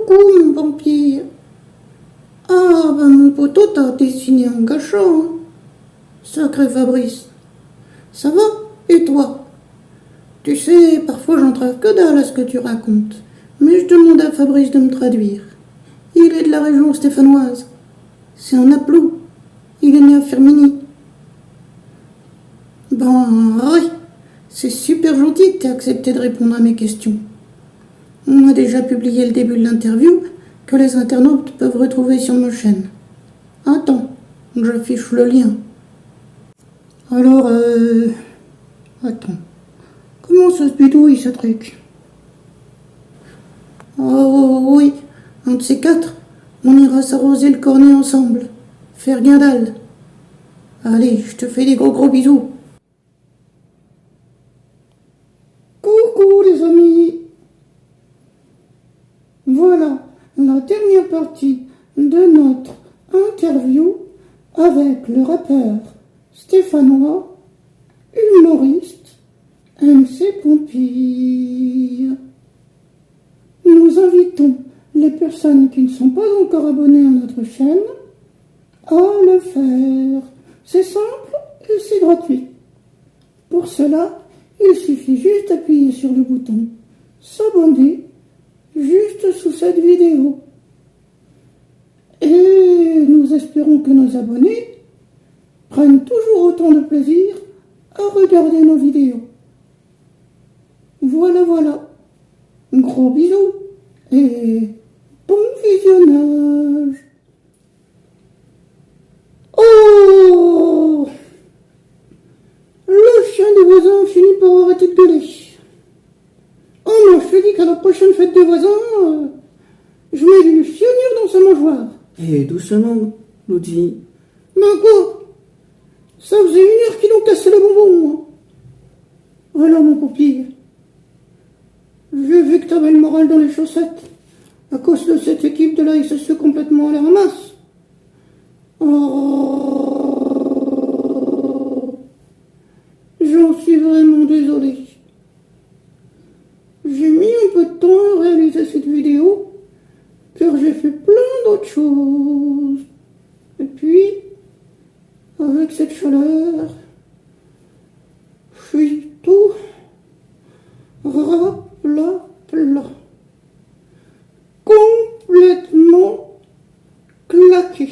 Coucou, mon vampire. Ah, ben mon poteau t'a dessiné un gâchant, hein. Sacré Fabrice. Ça va? Et toi? Tu sais, parfois j'entrave que dalle à ce que tu racontes. Mais je demande à Fabrice de me traduire. Il est de la région stéphanoise. C'est un aplou. Il est né à Firminy. Ben oui, c'est super gentil que tu aies accepté de répondre à mes questions. On a déjà publié le début de l'interview que les internautes peuvent retrouver sur ma chaîne. Attends, j'affiche le lien. Alors, attends. Comment ça se bidouille ce truc? Oh oui, un de ces quatre, on ira s'arroser le cornet ensemble. Faire guindale. Allez, je te fais des gros bisous. Coucou les amis. Voilà la dernière partie de notre interview avec le rappeur stéphanois, humoriste, MC Pompire. Nous invitons les personnes qui ne sont pas encore abonnées à notre chaîne à le faire. C'est simple et c'est gratuit. Pour cela, il suffit juste d'appuyer sur le bouton s'abonner juste sous cette vidéo. Et nous espérons que nos abonnés prennent toujours autant de plaisir à regarder nos vidéos. Voilà. Gros bisous et bon visionnage. Oh! Le chien des voisins finit par arrêter de gueuler. Oh non, je te dis qu'à la prochaine fête des voisins, je mets du cyanure dans sa mangeoire. Eh, doucement, Lodi. Ben quoi? Ça faisait 1 heure qu'ils ont cassé le bonbon, moi. Voilà, mon papier. J'ai vu que t'avais le moral dans les chaussettes à cause de cette équipe de la SSE complètement à la ramasse. Oh, j'en suis vraiment désolé. J'ai mis un peu de temps à réaliser cette vidéo car j'ai fait plein d'autres choses. Et puis, avec cette chaleur, je suis tout raplat, complètement claqué.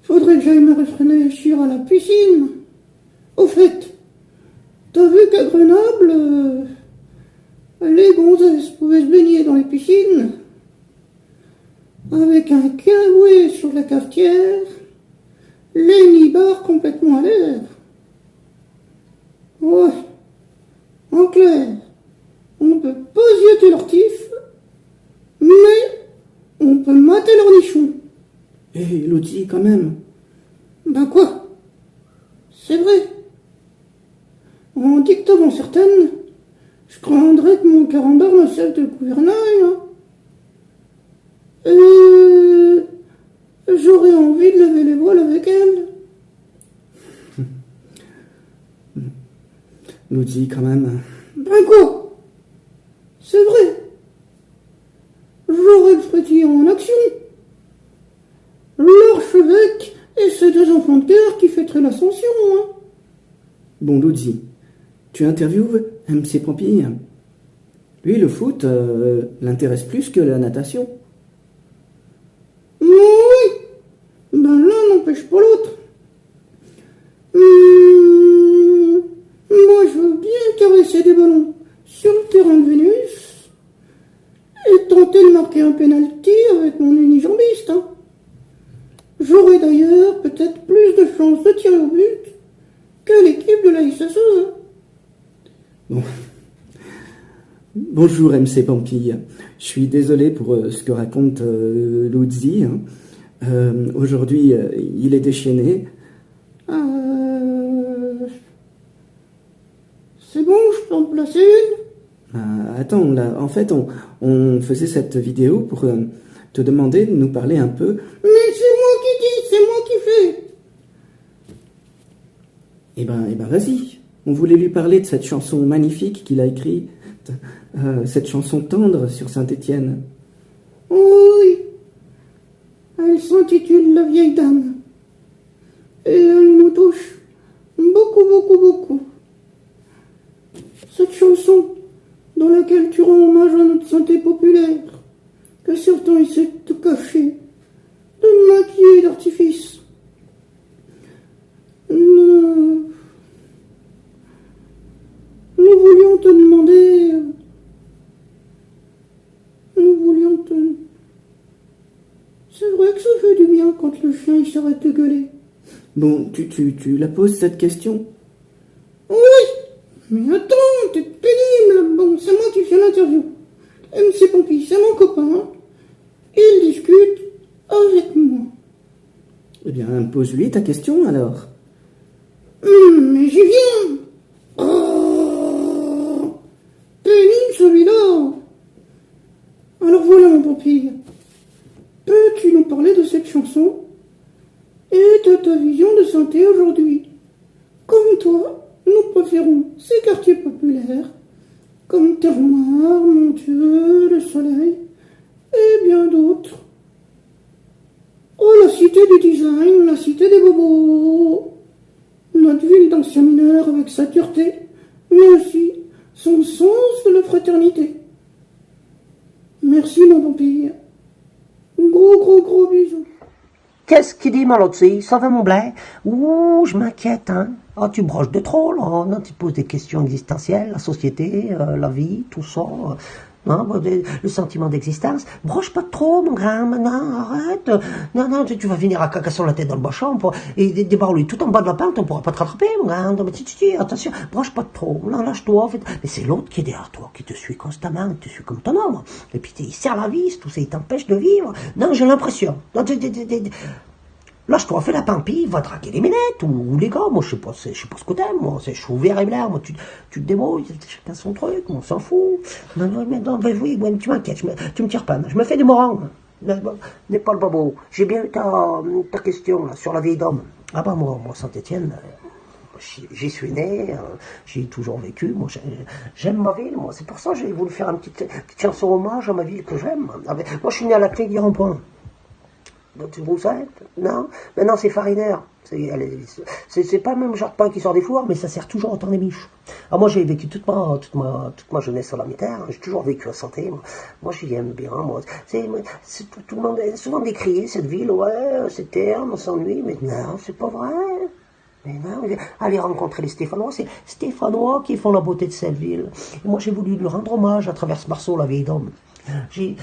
Faudrait que j'aille me réfléchir à la piscine. Au fait, t'as vu qu'à Grenoble, les gonzesses pouvaient se baigner dans les piscines avec un cabouet sur la cafetière, les nibards complètement à l'air. Ouais, en clair, on peut pas zioter leur tif, mais on peut mater leur nichon. Eh, Lodi, quand même. Ben quoi? C'est vrai. En dictant certaines, je craindrais que mon carambar me serve de gouvernail. Hein. Et j'aurais envie de lever les voiles avec elle. Lodi, quand même. Ben quoi? C'est vrai. J'aurais le frétillon en action. L'archevêque et ses 2 enfants de cœur qui fêteraient l'ascension. Hein. Bon, Lodi, tu interviewes MC Pompire. Lui, le foot l'intéresse plus que la natation. Oui, ben l'un n'empêche pas l'autre. Moi, je veux bien caresser des ballons sur le terrain de Vénus et tenter de marquer un penalty avec mon unijambiste. Hein. J'aurais d'ailleurs peut-être plus de chances de tirer au but que l'équipe de la SSE. Bon. Bonjour MC Pompille. Je suis désolé pour ce que raconte Lodi. Hein. Aujourd'hui, il est déchaîné. C'est bon, je peux en placer une? Attends, là, en fait, on faisait cette vidéo pour te demander de nous parler un peu. Mais c'est moi qui dis, c'est moi qui fais. Eh ben, vas-y. On voulait lui parler de cette chanson magnifique qu'il a écrite cette chanson tendre sur Saint-Étienne. Oui, elle s'intitule La vieille dame. Et elle nous touche beaucoup, beaucoup, beaucoup. Cette chanson, dans laquelle tu rends hommage à notre santé populaire, que certains essaient de cacher, de maquiller et d'artifice. Nous voulions te demander... C'est vrai que ça fait du bien quand le chien il s'arrête de gueuler. Bon, tu la poses cette question? Oui, mais attends, t'es pénible. Bon, c'est moi qui fais l'interview. MC Pompi, c'est mon copain. Il discute avec moi. Eh bien, pose-lui ta question alors. Mais j'y viens. Oh, pénible celui-là. Alors voilà mon Pompi. Peux-tu nous parler de cette chanson et de ta vision de santé aujourd'hui? Comme toi, nous préférons ces quartiers populaires, comme Terre-Noire, Montieu, Le Soleil, et bien d'autres. Oh, la cité du design, la cité des bobos, notre ville d'anciens mineurs avec sa dureté, mais aussi son sens de la fraternité. Merci mon vampire. Gros bisous. Qu'est-ce qu'il dit, Malotzi? Ça va, mon blé? Ouh, je m'inquiète, hein. Ah, tu broches de trop, là. Non, tu poses des questions existentielles, la société, la vie, tout ça. Non, le sentiment d'existence. Broche pas trop, mon grand. Non, arrête. Non, tu vas venir à caca sur la tête dans le bachon et débarre-lui tout en bas de la pente, on pourra pas te rattraper, mon grand. Non, mais attention, broche pas trop. Non, lâche-toi. En fait. Mais c'est l'autre qui est derrière toi, qui te suit constamment, qui te suit comme ton homme. Et puis, il serre la vis, tout ça, il t'empêche de vivre. Non, j'ai l'impression. Non, lâche-toi, fais la pampille, va draguer les ménettes, ou les gars, moi je sais pas ce que t'aimes, moi, je suis ouvert et blanc, moi tu te débrouilles, chacun son truc, on s'en fout. Non, oui, tu m'inquiètes, tu me tires pas, je me fais des morons. N'est pas le babo. J'ai bien eu ta question là, sur la vieille dame. Ah bah moi Saint-Étienne, j'y suis né, j'y ai toujours vécu, moi j'aime ma ville, moi, c'est pour ça que j'ai voulu faire une petite chanson hommage à ma ville que j'aime. Moi je suis né à la clé du rond-point. Vous êtes? Non? Maintenant c'est farineur. C'est pas le même genre de pain qui sort des fours, mais ça sert toujours autant des biches. Alors moi j'ai vécu toute ma jeunesse à la Méterre, j'ai toujours vécu à Santé. Moi j'y aime bien. Moi. Tout le monde est souvent décrié cette ville, ouais, c'est terne, on s'ennuie, mais non, c'est pas vrai. Mais non, allez rencontrer les Stéphanois, c'est Stéphanois qui font la beauté de cette ville. Et moi j'ai voulu lui rendre hommage à travers ce morceau, La vieille dame. J'ai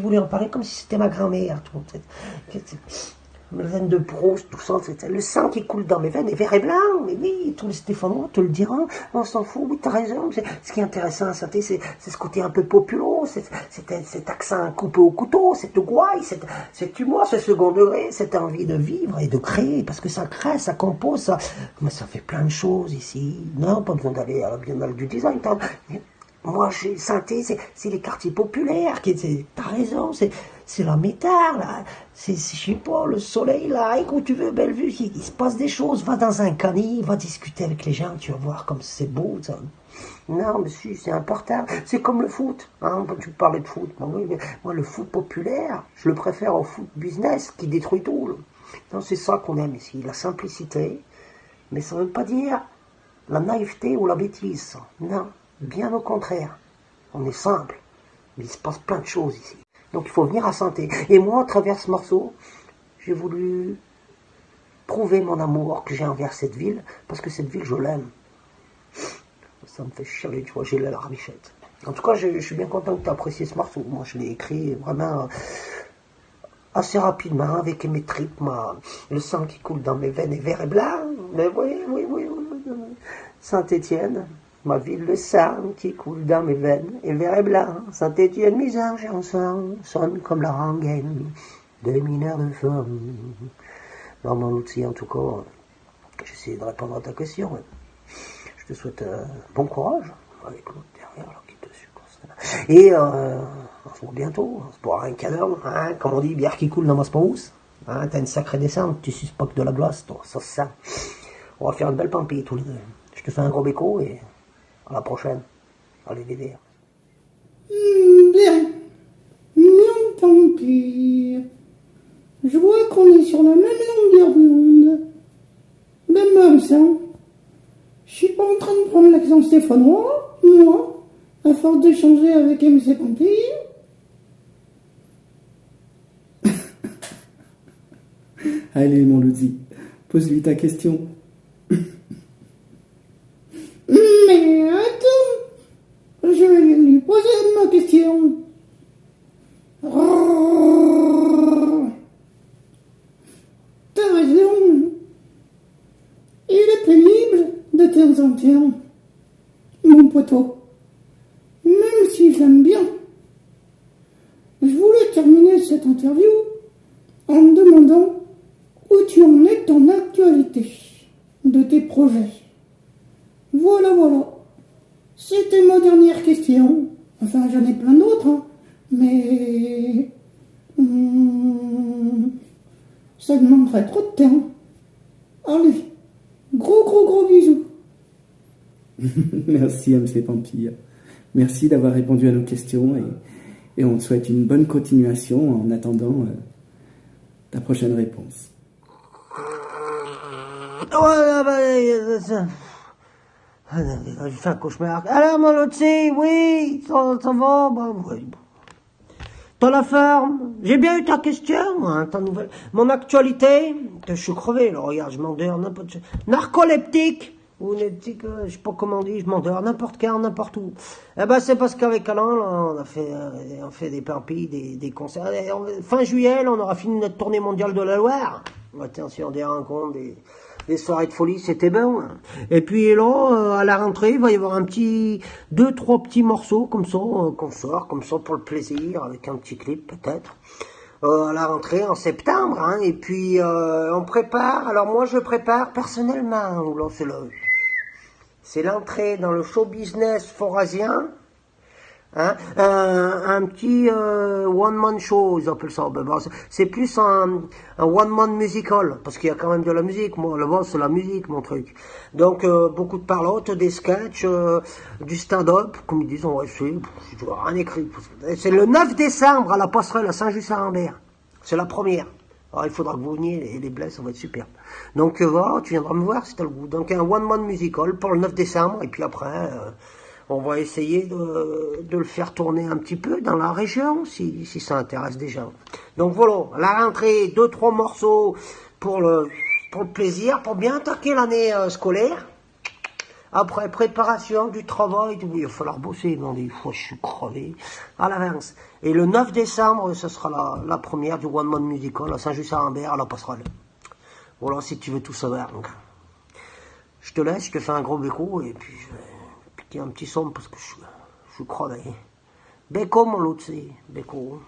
voulu en parler comme si c'était ma grand-mère. Mes veines de Proust, tout ça, le sang qui coule dans mes veines est vert et blanc. Mais oui, tous les Stéphanois te le diront. On s'en fout, oui, t'as raison. Ce qui est intéressant à Saint-Étienne, c'est ce côté un peu populo, cet accent coupé au couteau, cette gouaille, cet humour, ce second degré, cette envie de vivre et de créer, parce que ça crée, ça compose, ça. Mais ça fait plein de choses ici. Non, pas besoin d'aller à la Biennale du design. Moi, Saint-Étienne, c'est les quartiers populaires. T'as raison, c'est la Métard, là. C'est, je sais pas, le soleil, là. Et quand tu veux, Bellevue, il se passe des choses. Va dans un cani, va discuter avec les gens, tu vas voir comme c'est beau, ça. Non, mais si, c'est important. C'est comme le foot. Hein, tu parlais de foot. Moi, le foot populaire, je le préfère au foot business qui détruit tout. Là. Non, c'est ça qu'on aime ici, la simplicité. Mais ça ne veut pas dire la naïveté ou la bêtise. Non. Bien au contraire, on est simple, mais il se passe plein de choses ici. Donc il faut venir à Santé. Et moi, à travers ce morceau, j'ai voulu prouver mon amour que j'ai envers cette ville, parce que cette ville, je l'aime. Ça me fait chialer, tu vois, j'ai la larmichette. En tout cas, je suis bien content que tu aies apprécié ce morceau. Moi, je l'ai écrit vraiment assez rapidement, avec mes tripes, le sang qui coule dans mes veines est vert et blanc. Mais oui. Saint-Étienne. Ma ville, le sang qui coule dans mes veines est vert et blanc. Saint-Étienne, mes anges chansons sonne comme la rengaine des mineurs de femme. Non, mon outil, en tout cas, j'essaie de répondre à ta question. Je te souhaite bon courage avec l'autre derrière là, qui te suit constamment. Et on se voit bientôt. On se boira un cadeau, hein, comme on dit, bière qui coule dans ma spamousse. Hein, t'as une sacrée descente, tu suces pas que de la glace, toi, ça se sent. On va faire une belle pampille tous les deux. Je te fais un gros béco et à la prochaine. Allez, Dédé. Ponty. Je vois qu'on est sur la même longueur d'onde. Ben Morrison, je suis pas en train de prendre l'accent stéphanois, moi, à force d'échanger avec MC Ponty. Allez, mon Ludi, pose-lui ta question. Mais attends, je vais lui poser ma question. T'as raison. Il est pénible de temps en temps, mon poteau. Même si j'aime bien. Je voulais terminer cette interview en me demandant où tu en es en actualité de tes projets. Voilà. C'était ma dernière question. Enfin, j'en ai plein d'autres, hein. Mais ça demanderait trop de temps. Allez, gros bisous. Merci, MC Pampille. Merci d'avoir répondu à nos questions et on te souhaite une bonne continuation en attendant ta prochaine réponse. Je fais un cauchemar. Alors, mon Lotzi, oui, ça va, bah, oui. T'as la forme? J'ai bien eu ta question, hein, ta nouvelle. Mon actualité, je suis crevé, là, regarde, je m'endors, n'importe quoi. Narcoleptique, ou leptique, je sais pas comment on dit, je m'endors, n'importe quand, n'importe où. Eh ben, c'est parce qu'avec Alain, là, on fait des pampilles, des concerts. Fin juillet, là, on aura fini notre tournée mondiale de la Loire. Attention, des rencontres, des soirées de folie, c'était bon. Et puis là, à la rentrée, il va y avoir deux, trois petits morceaux comme ça, qu'on sort, comme ça pour le plaisir, avec un petit clip peut-être. À la rentrée en septembre, hein. Et puis on prépare. Alors moi, je prépare personnellement. Là, c'est l'entrée dans le show business forasien. Hein, un petit one-man show, ils appellent ça. Ben, bon, c'est plus un one-man musical, parce qu'il y a quand même de la musique. Moi, là-bas, c'est la musique, mon truc. Donc, beaucoup de parlottes, des sketchs, du stand-up, comme ils disent, on va essayer, je dois rien écrit. C'est le 9 décembre à la passerelle à Saint-Just-Saint-Lambert. C'est la première. Alors, il faudra que vous veniez, les blesses, ça va être super. Donc, voilà, tu viendras me voir si t'as le goût. Donc, un one-man musical pour le 9 décembre, et puis après... on va essayer de le faire tourner un petit peu dans la région, si ça intéresse des gens. Donc voilà, la rentrée, 2-3 morceaux pour le plaisir, pour bien attaquer l'année scolaire. Après, préparation du travail, il va falloir bosser, bon, des fois je suis crevé, à l'avance. Et le 9 décembre, ce sera la première du One Man Musical à Saint-Just-Saint-Lambert, à la passerelle. Voilà, si tu veux tout savoir. Donc, je te laisse, je te fais un gros béco, et puis je vais... un petit son parce que je suis crevé. Béco, mon Lotzi, béco.